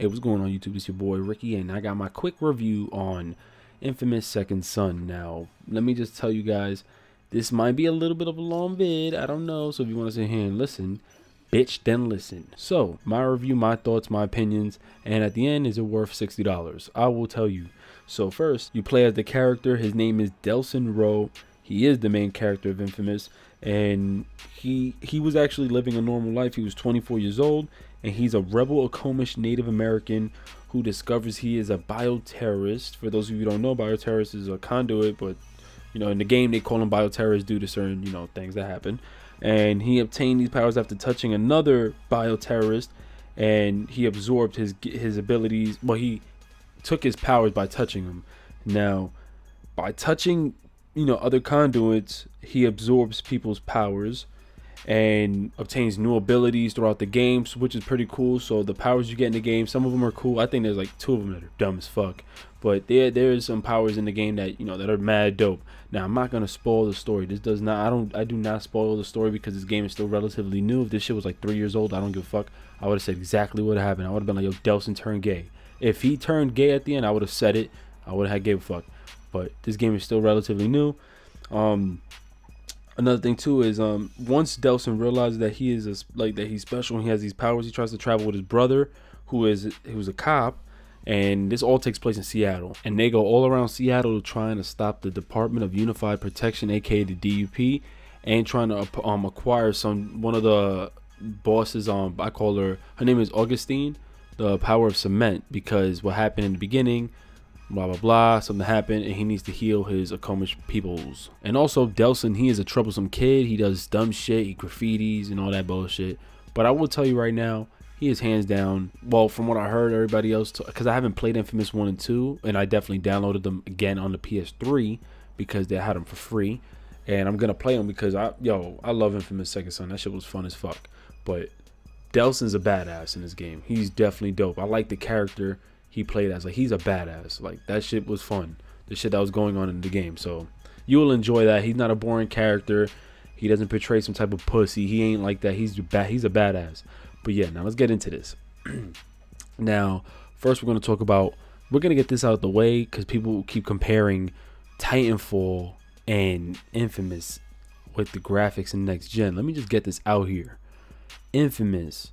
Hey, what's going on YouTube? It's your boy Ricky, and I got my quick review on Infamous Second Son. Now, let me just tell you guys, this might be a little bit of a long vid, I don't know, so if you want to sit here and listen, bitch, then listen. So, my review, my thoughts, my opinions, and at the end, is it worth $60? I will tell you. So first, you play as the character. His name is Delson Rowe. He is the main character of Infamous, and he was actually living a normal life. He was 24 years old, and he's a rebel Akomish Native American who discovers he is a bioterrorist. For those of you who don't know, bioterrorist is a conduit, but you know, in the game they call him bioterrorist due to certain, you know, things that happen. And he obtained these powers after touching another bioterrorist, and he absorbed his abilities. Well, he took his powers by touching him. Now, by touching, you know, other conduits, he absorbs people's powers and obtains new abilities throughout the games, which is pretty cool. So the powers you get in the game, some of them are cool. I think there's like 2 of them that are dumb as fuck, but there is some powers in the game that, you know, that are mad dope. Now, I'm not gonna spoil the story. This does not, I do not spoil the story because this game is still relatively new. If this shit was like 3 years old, I don't give a fuck. I would have said exactly what happened. I would have been like, yo, Delson turned gay. If he turned gay at the end, I would have said it. I would have had gave a fuck. But this game is still relatively new. Another thing too is once Delson realizes that he is that he's special and he has these powers, he tries to travel with his brother, who's a cop, and this all takes place in Seattle. And they go all around Seattle trying to stop the Department of Unified Protection, aka the DUP, and trying to acquire one of the bosses. I call her name is Augustine, the power of cement, because what happened in the beginning, blah blah blah, something happened and he needs to heal his Akomish peoples. And also Delson, he is a troublesome kid. He does dumb shit, he graffitis and all that bullshit. But I will tell you right now, he is hands down, well, from what I heard everybody else, because I haven't played Infamous 1 and 2, and I definitely downloaded them again on the PS3 because they had them for free, and I'm gonna play them because I love Infamous Second Son. That shit was fun as fuck. But Delson's a badass in this game. He's definitely dope. I like the character he played as. Like, he's a badass. Like, that shit was fun, the shit that was going on in the game. So you will enjoy that. He's not a boring character. He doesn't portray some type of pussy. He ain't like that. He's a badass. But yeah, now let's get into this. Now, first we're going to get this out of the way because people keep comparing Titanfall and Infamous with the graphics in next gen. Let me just get this out here. Infamous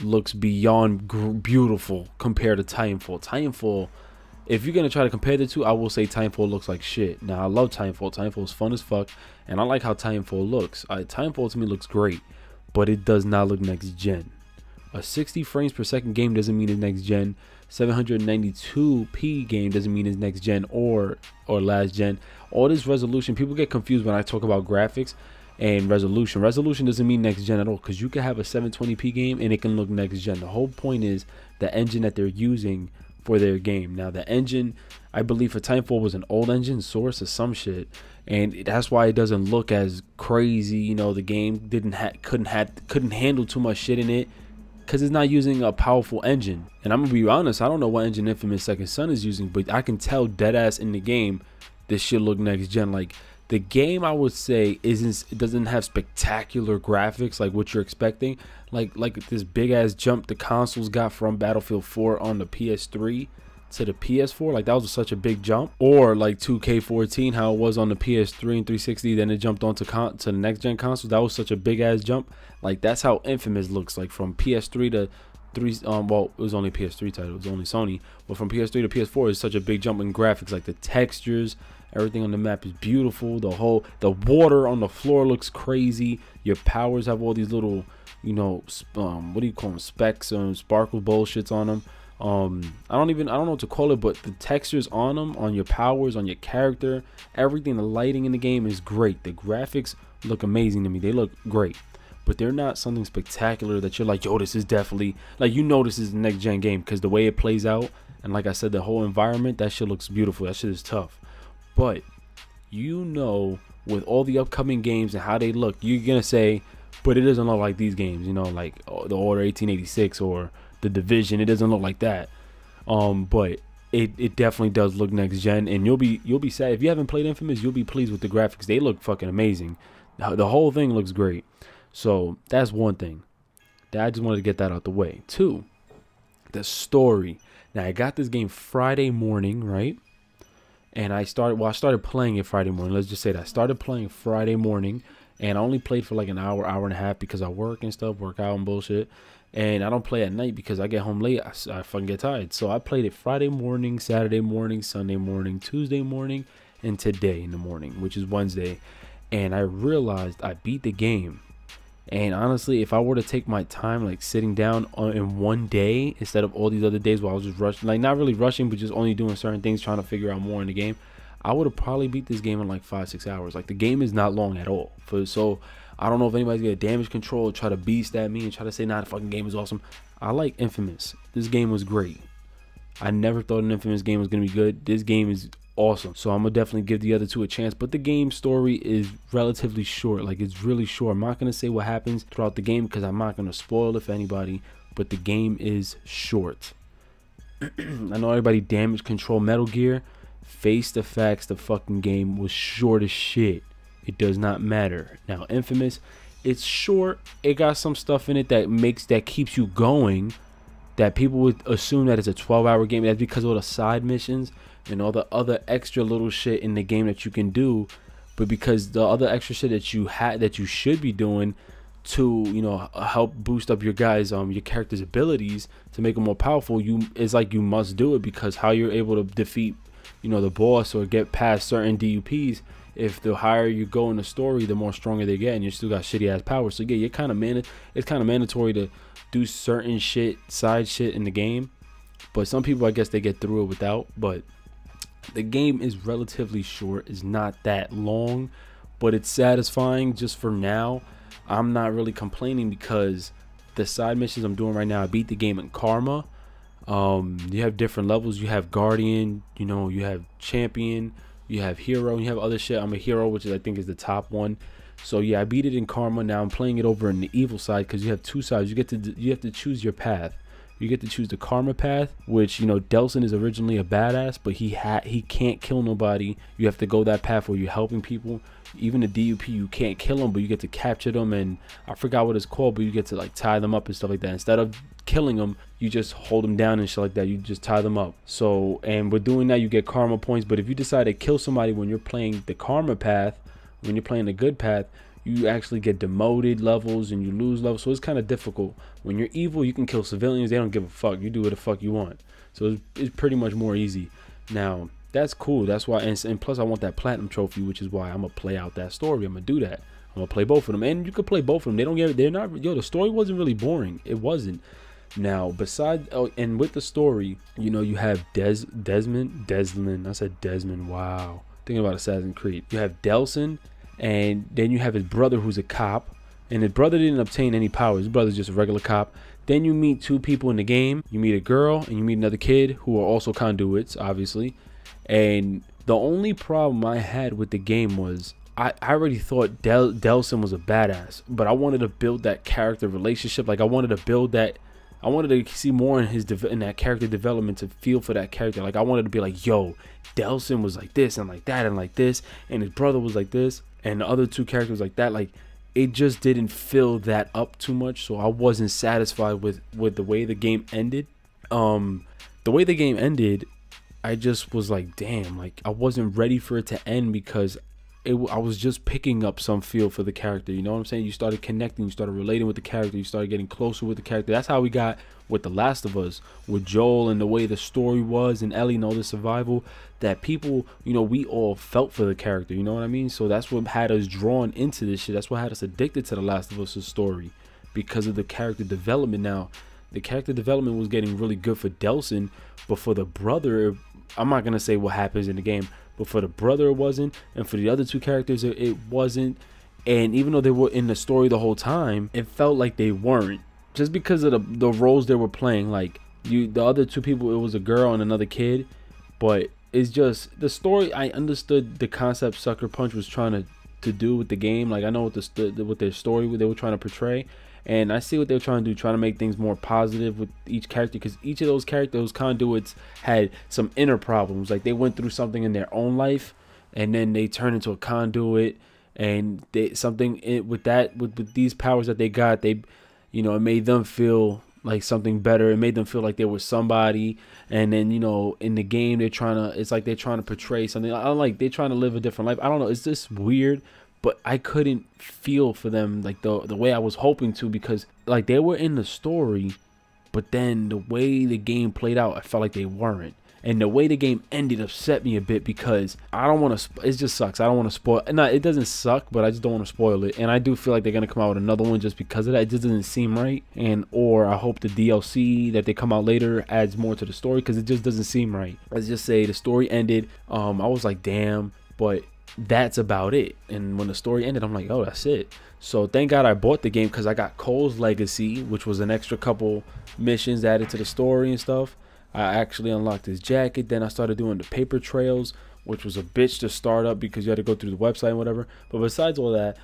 looks beyond beautiful compared to Titanfall. Titanfall, if you're gonna try to compare the two, I will say Titanfall looks like shit. Now, I love Titanfall. Titanfall is fun as fuck, and I like how Titanfall looks. Titanfall to me looks great, but it does not look next gen. A 60 frames per second game doesn't mean it's next gen. 792p game doesn't mean it's next gen or last gen. All this resolution, people get confused when I talk about graphics and resolution. Resolution doesn't mean next gen at all, because you can have a 720p game and it can look next gen. The whole point is the engine that they're using for their game. Now, the engine, I believe for Titanfall, was an old engine, Source or some shit, and that's why it doesn't look as crazy. You know, the game couldn't handle too much shit in it because it's not using a powerful engine. And I'm gonna be honest, I don't know what engine Infamous Second Son is using, but I can tell deadass in the game this shit look next gen. Like, the game, I would say, it doesn't have spectacular graphics like what you're expecting. Like this big ass jump the consoles got from Battlefield 4 on the PS3 to the PS4. Like, that was such a big jump. Or like 2K14, how it was on the PS3 and 360, then it jumped onto the next gen consoles. That was such a big ass jump. Like, that's how Infamous looks like from PS3 to well, it was only a PS3 title, it was only Sony, but from PS3 to PS4 is such a big jump in graphics. Like, the textures, everything on the map is beautiful. The water on the floor looks crazy. Your powers have all these little, you know, what do you call them, specks and sparkle bullshits on them. I don't know what to call it, but the textures on them, on your powers, on your character, everything, the lighting in the game is great. The graphics look amazing to me. They look great, but they're not something spectacular that you're like, yo, this is definitely, like, you know, this is the next gen game, because the way it plays out, and like I said, the whole environment, that shit looks beautiful. That shit is tough. But you know, with all the upcoming games and how they look, you're gonna say, but it doesn't look like these games, you know, like the Order 1886 or the Division. It doesn't look like that. But it definitely does look next gen, and you'll be sad if you haven't played Infamous. You'll be pleased with the graphics. They look fucking amazing. The whole thing looks great. So that's one thing. I just wanted to get that out the way. 2, the story. Now I got this game Friday morning, right? And I started playing it Friday morning. Let's just say that I started playing Friday morning, and I only played for like an hour, hour and a half because I work and stuff, work out and bullshit. And I don't play at night because I get home late. I fucking get tired. So I played it Friday morning, Saturday morning, Sunday morning, Tuesday morning, and today in the morning, which is Wednesday. And I realized I beat the game. And honestly, if I were to take my time, like sitting down in one day instead of all these other days where I was just rushing, like not really rushing, but just only doing certain things, trying to figure out more in the game, I would have probably beat this game in like 5-6 hours. Like the game is not long at all. So I don't know if anybody's gonna damage control, try to beast at me and try to say, nah, the fucking game is awesome. I like Infamous. This game was great. I never thought an Infamous game was gonna be good. This game is awesome. So I'm gonna definitely give the other two a chance, but the game story is relatively short. Like it's really short. I'm not gonna say what happens throughout the game because I'm not gonna spoil it for anybody, but the game is short. I know everybody damage control Metal Gear. Face the facts, the fucking game was short as shit. It does not matter. Now Infamous, it's short. It got some stuff in it that keeps you going, that people would assume that it's a 12-hour game. That's because of all the side missions and all the other extra little shit in the game that you can do. But because the other extra shit that you should be doing to, you know, help boost up your guys your character's abilities to make them more powerful, it's like you must do it, because how you're able to defeat, you know, the boss or get past certain DUPs, if the higher you go in the story, the more stronger they get, and you still got shitty ass power. So yeah, it's kind of mandatory to do certain shit, side shit in the game. But some people, I guess, they get through it without. But the game is relatively short. It's not that long, but it's satisfying just for now. I'm not really complaining because the side missions I'm doing right now, I beat the game in Karma. You have different levels. You have Guardian, you know, you have Champion, you have Hero, and you have other shit. I'm a Hero, which I think is the top one. So yeah, I beat it in Karma. Now I'm playing it over in the evil side, because you have two sides. You have to choose your path. You get to choose the Karma path, which, you know, Delson is originally a badass, but he can't kill nobody. You have to go that path where you're helping people. Even the DUP, you can't kill them, but you get to capture them, and I forgot what it's called, but you get to like tie them up and stuff like that. Instead of killing them, you just hold them down and shit like that. You just tie them up. So, and with doing that, you get karma points. But if you decide to kill somebody when you're playing the karma path, when you're playing the good path, you actually get demoted levels and you lose levels. So it's kind of difficult. When you're evil, you can kill civilians. They don't give a fuck. You do what the fuck you want. So it's pretty much more easy. Now, that's cool. That's why, and plus I want that platinum trophy, which is why I'm gonna play out that story. I'm gonna do that. I'm gonna play both of them, and you can play both of them. They're not, yo, the story wasn't really boring. It wasn't. Now, besides, and with the story, you know, you have Desmond. I said Desmond. Wow. Thinking about Assassin's Creed. You have Delson, and then you have his brother who's a cop, and his brother didn't obtain any powers. His brother's just a regular cop. Then you meet two people in the game. You meet a girl and you meet another kid who are also conduits, obviously. And the only problem I had with the game was I already thought Delson was a badass, but I wanted to build that character relationship. Like I wanted to build that. I wanted to see more in that character development, to feel for that character. Like I wanted to be like, yo, Delson was like this and like that and like this, and his brother was like this, and the other two characters like that. Like it just didn't fill that up too much, so I wasn't satisfied with the way the game ended. The way the game ended, I just was like, damn, like I wasn't ready for it to end, because I was just picking up some feel for the character. You know what I'm saying? You started connecting, you started relating with the character, you started getting closer with the character. That's how we got with The Last of Us, with Joel, and the way the story was, and Ellie and all the survival, that people, you know, we all felt for the character. You know what I mean? So that's what had us drawn into this shit. That's what had us addicted to The Last of Us' story, because of the character development. Now, the character development was getting really good for Delson, but for the brother, I'm not gonna say what happens in the game, but for the brother it wasn't, and for the other two characters it wasn't. And even though they were in the story the whole time, it felt like they weren't, just because of the roles they were playing. Like the other two people, it was a girl and another kid, but it's just the story. I understood the concept Sucker Punch was trying to do with the game. Like I know what their story they were trying to portray, and I see what they were trying to do, trying to make things more positive with each character, because each of those characters, those conduits, had some inner problems. Like they went through something in their own life, and then they turned into a conduit, and with these powers that they got, they, you know, it made them feel like something better. It made them feel like they were somebody. And then, you know, in the game it's like they're trying to portray something. I don't like, they're trying to live a different life. I don't know, it's just weird, but I couldn't feel for them like the way I was hoping to, because like they were in the story, but then the way the game played out, I felt like they weren't. And the way the game ended upset me a bit, because I don't want to, it just sucks. I don't want to spoil, no, it doesn't suck, but I just don't want to spoil it. And I do feel like they're going to come out with another one just because of that. It just doesn't seem right. And, or I hope the DLC that they come out later adds more to the story, because it just doesn't seem right. Let's just say the story ended. I was like, damn, but that's about it. And when the story ended, I'm like, oh, that's it. So thank God I bought the game, because I got Cole's Legacy, which was an extra couple missions added to the story and stuff. I actually unlocked his jacket. Then I started doing the paper trails, which was a bitch to start up because you had to go through the website and whatever. But besides all that,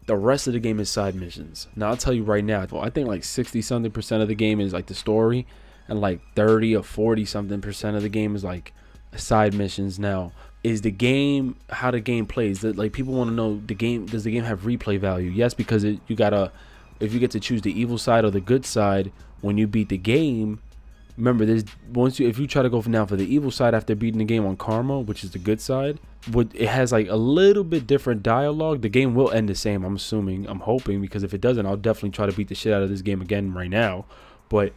the rest of the game is side missions. Now I'll tell you right now, I think like 60-something% of the game is like the story, and like 30 or 40-something% of the game is like side missions. Now, is the game, how the game plays, that like people want to know, the game, does the game have replay value? Yes, because you gotta, if you get to choose the evil side or the good side when you beat the game. Remember, there's if you try to go for the evil side after beating the game on karma, which is the good side, it has like a little bit different dialogue. The game will end the same, I'm assuming, I'm hoping, because if it doesn't, I'll definitely try to beat the shit out of this game again right now. But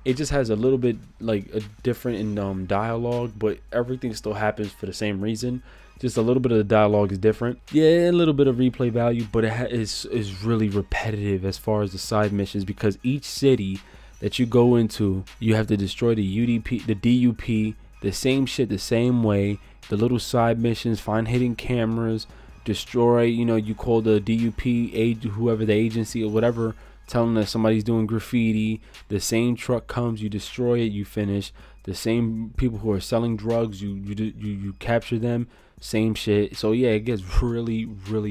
it just has a little bit like a different in dialogue, but everything still happens for the same reason. Just a little bit of the dialogue is different. Yeah, a little bit of replay value, but it is really repetitive as far as the side missions, because each city that you go into, you have to destroy the UDP, the DUP, the same shit, the same way. The little side missions, find hidden cameras, destroy, you know, you call the DUP, whoever the agency or whatever, tell them that somebody's doing graffiti. The same truck comes, you destroy it, you finish. The same people who are selling drugs, you capture them, same shit. So yeah, it gets really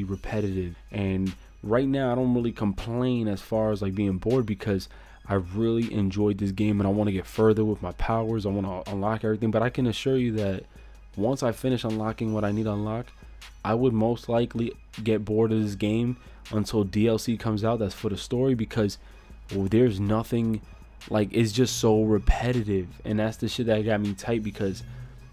repetitive. And right now I don't really complain as far as like being bored, because I really enjoyed this game and I want to get further with my powers. I want to unlock everything, but I can assure you that once I finish unlocking what I need to unlock, I would most likely get bored of this game until DLC comes out that's for the story, because there's nothing, like, it's just so repetitive. And that's the shit that got me tight, because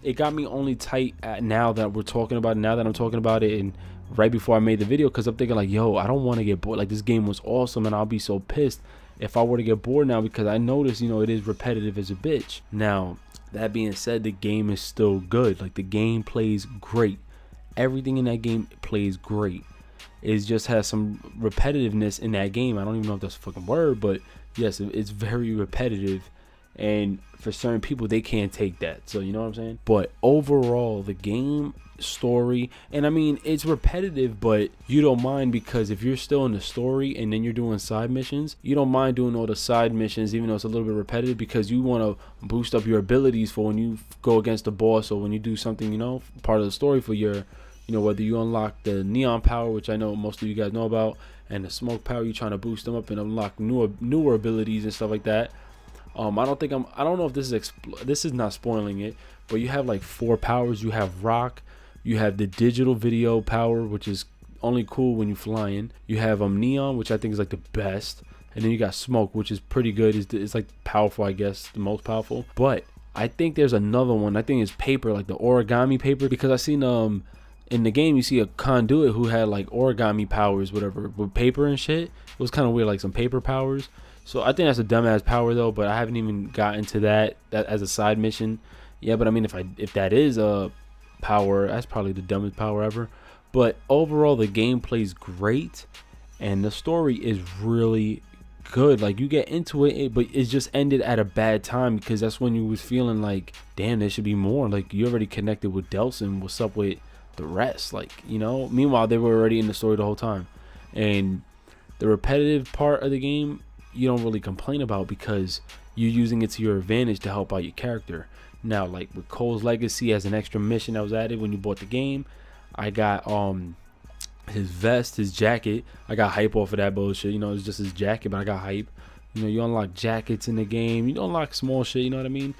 it got me only tight now that we're talking about it, now that I'm talking about it, and right before I made the video, because I'm thinking like, yo, I don't want to get bored. Like, this game was awesome and I'll be so pissed if I were to get bored now, because I noticed, you know, it is repetitive as a bitch. Now, that being said, the game is still good. Like, the game plays great. Everything in that game plays great. It just has some repetitiveness in that game. I don't even know if that's a fucking word, but yes, it's very repetitive. And for certain people, they can't take that. So, you know what I'm saying? But overall, the game, story, and I mean, it's repetitive, but you don't mind, because if you're still in the story and then you're doing side missions, you don't mind doing all the side missions, even though it's a little bit repetitive, because you want to boost up your abilities for when you go against the boss, or when you do something, you know, part of the story for your, you know, whether you unlock the neon power, which I know most of you guys know about, and the smoke power, you're trying to boost them up and unlock newer abilities and stuff like that. I don't know if this is not spoiling it, but you have like 4 powers. You have rock, you have the digital video power, which is only cool when you're flying. You have neon, which I think is like the best, and then you got smoke, which is pretty good. It's like powerful, I guess, the most powerful. But I think there's another one. I think it's paper, like the origami paper, because I seen in the game you see a conduit who had like origami powers, whatever, with paper and shit. It was kind of weird, like some paper powers. So I think that's a dumbass power though, but I haven't even gotten to that as a side mission. Yeah, but I mean, if that is a power, that's probably the dumbest power ever. But overall, the game plays great, and the story is really good. Like, you get into it, but it just ended at a bad time, because that's when you was feeling like, damn, there should be more. Like, you already connected with Delson. What's up with the rest? Like, you know, meanwhile they were already in the story the whole time. And the repetitive part of the game, you don't really complain about, because you're using it to your advantage to help out your character. Now, like with Cole's Legacy, as an extra mission that was added when you bought the game, I got his vest, his jacket. I got hype off of that bullshit. You know, it's just his jacket, but I got hype. You know, you unlock jackets in the game. You unlock small shit, you know what I mean?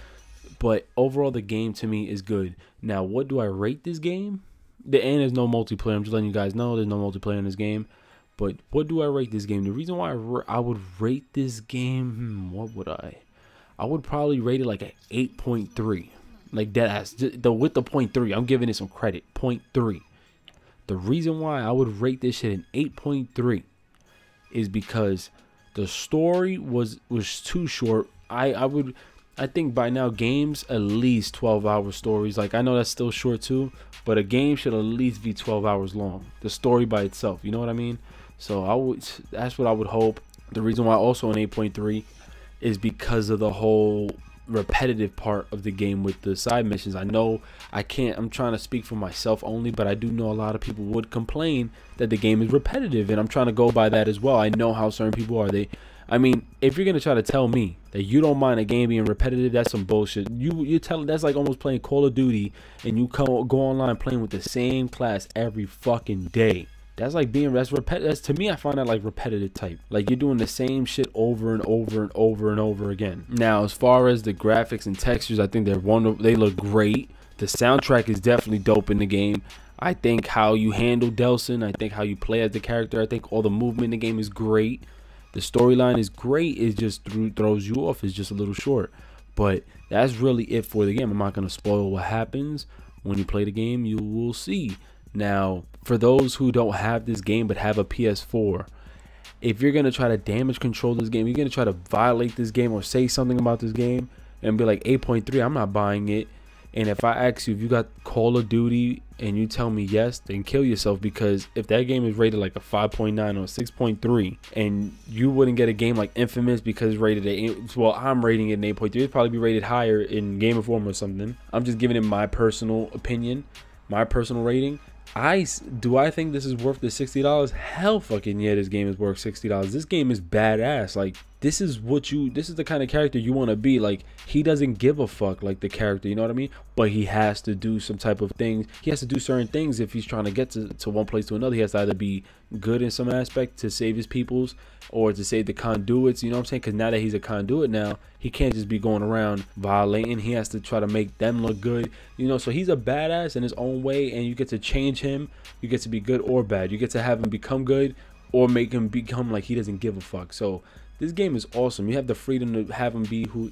But overall, the game to me is good. Now, what do I rate this game? And there's no multiplayer. I'm just letting you guys know there's no multiplayer in this game. But what do I rate this game? The reason why I would rate this game, what would I would probably rate it like an 8.3. Like that ass. With the 0.3, I'm giving it some credit. 0.3. The reason why I would rate this shit an 8.3 is because the story was too short. I think by now games at least 12-hour stories. Like I know that's still short too, but a game should at least be 12 hours long. The story by itself, you know what I mean? So that's what I would hope. The reason why also an 8.3 is because of the whole repetitive part of the game with the side missions. I know I'm trying to speak for myself only, but I do know a lot of people would complain that the game is repetitive, and I'm trying to go by that as well. I know how certain people are. I mean, if you're gonna try to tell me that you don't mind a game being repetitive, that's some bullshit. That's like almost playing Call of Duty and you go online playing with the same class every fucking day. That's like that's repetitive. To me, I find that like repetitive type. Like you're doing the same shit over and over and over and over again. Now, as far as the graphics and textures, I think they look great. The soundtrack is definitely dope in the game. I think how you handle Delson, I think how you play as the character, I think all the movement in the game is great. The storyline is great. It just throws you off. It's just a little short. But that's really it for the game. I'm not going to spoil what happens. When you play the game, you will see. Now, for those who don't have this game but have a PS4, if you're going to try to damage control this game, you're going to try to violate this game or say something about this game and be like 8.3, I'm not buying it. And if I ask you if you got Call of Duty and you tell me yes, then kill yourself, because if that game is rated like a 5.9 or 6.3 and you wouldn't get a game like InFAMOUS because it's rated I'm rating it an 8.3, it'd probably be rated higher in Game Informer or something. I'm just giving it my personal opinion, my personal rating. Do I think this is worth the $60? Hell fucking yeah, this game is worth $60. This game is badass. Like this is the kind of character you want to be. Like he doesn't give a fuck, like the character, you know what I mean? But he has to do some type of things. He has to do certain things if he's trying to get to one place to another. He has to either be good in some aspect to save his peoples or to save the conduits, you know what I'm saying? Because now that he's a conduit now, he can't just be going around violating. He has to try to make them look good, you know? So he's a badass in his own way, and you get to change him. You get to be good or bad. You get to have him become good or make him become like he doesn't give a fuck. So this game is awesome. You have the freedom to have him be who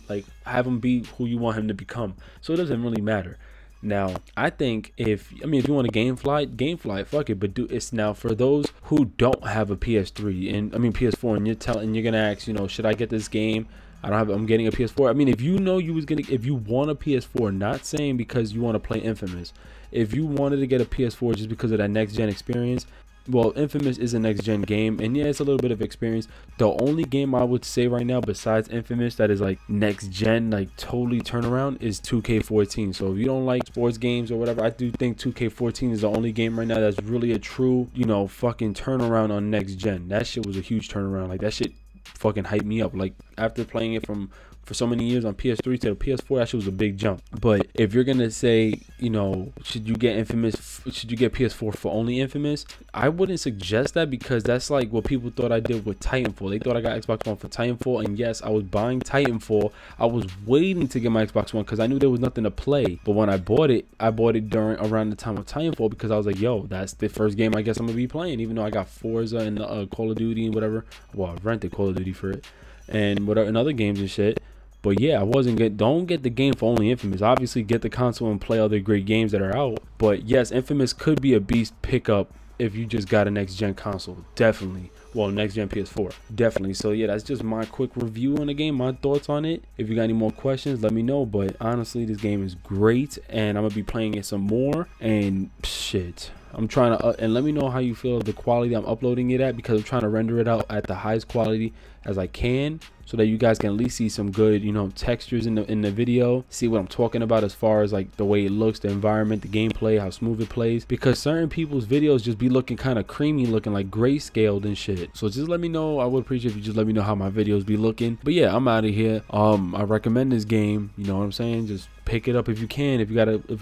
you want him to become. So it doesn't really matter. Now, I think if you want to gamefly, fuck it. But it's now for those who don't have a PS3 and PS4, and you're gonna ask, you know, should I get this game? I'm getting a PS4. I mean, if you want a PS4, not saying because you want to play InFAMOUS, if you wanted to get a PS4 just because of that next gen experience, well, InFAMOUS is a next gen game, and yeah, it's a little bit of experience. The only game I would say right now besides InFAMOUS that is like next gen, like totally turnaround, is 2K14. So if you don't like sports games or whatever, I do think 2K14 is the only game right now that's really a true, you know, fucking turnaround on next gen. That shit was a huge turnaround. Like that shit fucking hyped me up. Like after playing it for so many years on PS3 to the PS4, that shit was a big jump. But if you're gonna say, you know, should you get PS4 for only InFAMOUS, I wouldn't suggest that, because that's like what people thought I did with Titanfall. They thought I got Xbox One for Titanfall, and yes, I was buying Titanfall. I was waiting to get my Xbox One because I knew there was nothing to play. But when I bought it around the time of Titanfall, because I was like, yo, that's the first game I guess I'm gonna be playing, even though I got Forza and Call of Duty and whatever. Well, I rented Call of Duty for it and whatever, and other games and shit. But yeah, don't get the game for only InFAMOUS. Obviously get the console and play other great games that are out. But yes, InFAMOUS could be a beast pickup if you just got a next gen console. Definitely. Well, next gen PS4. Definitely. So yeah, that's just my quick review on the game, my thoughts on it. If you got any more questions, let me know. But honestly, this game is great, and I'm gonna be playing it some more. And shit, I'm trying to and let me know how you feel of the quality I'm uploading it at, because I'm trying to render it out at the highest quality as I can, so that you guys can at least see some good, you know, textures in the video, see what I'm talking about as far as like the way it looks, the environment, the gameplay, how smooth it plays, because certain people's videos just be looking kind of creamy, looking like grayscaled and shit. So just let me know. I would appreciate if you just let me know how my videos be looking. But yeah, I'm out of here. I recommend this game, you know what I'm saying? Just pick it up if you can. If you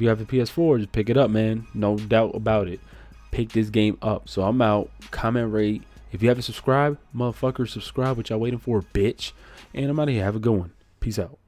have a PS4, just pick it up, man. No doubt about it. Pick this game up. So I'm out. Comment, rate. If you haven't subscribed, motherfucker, subscribe. What y'all waiting for, bitch? And I'm out of here. Have a good one. Peace out.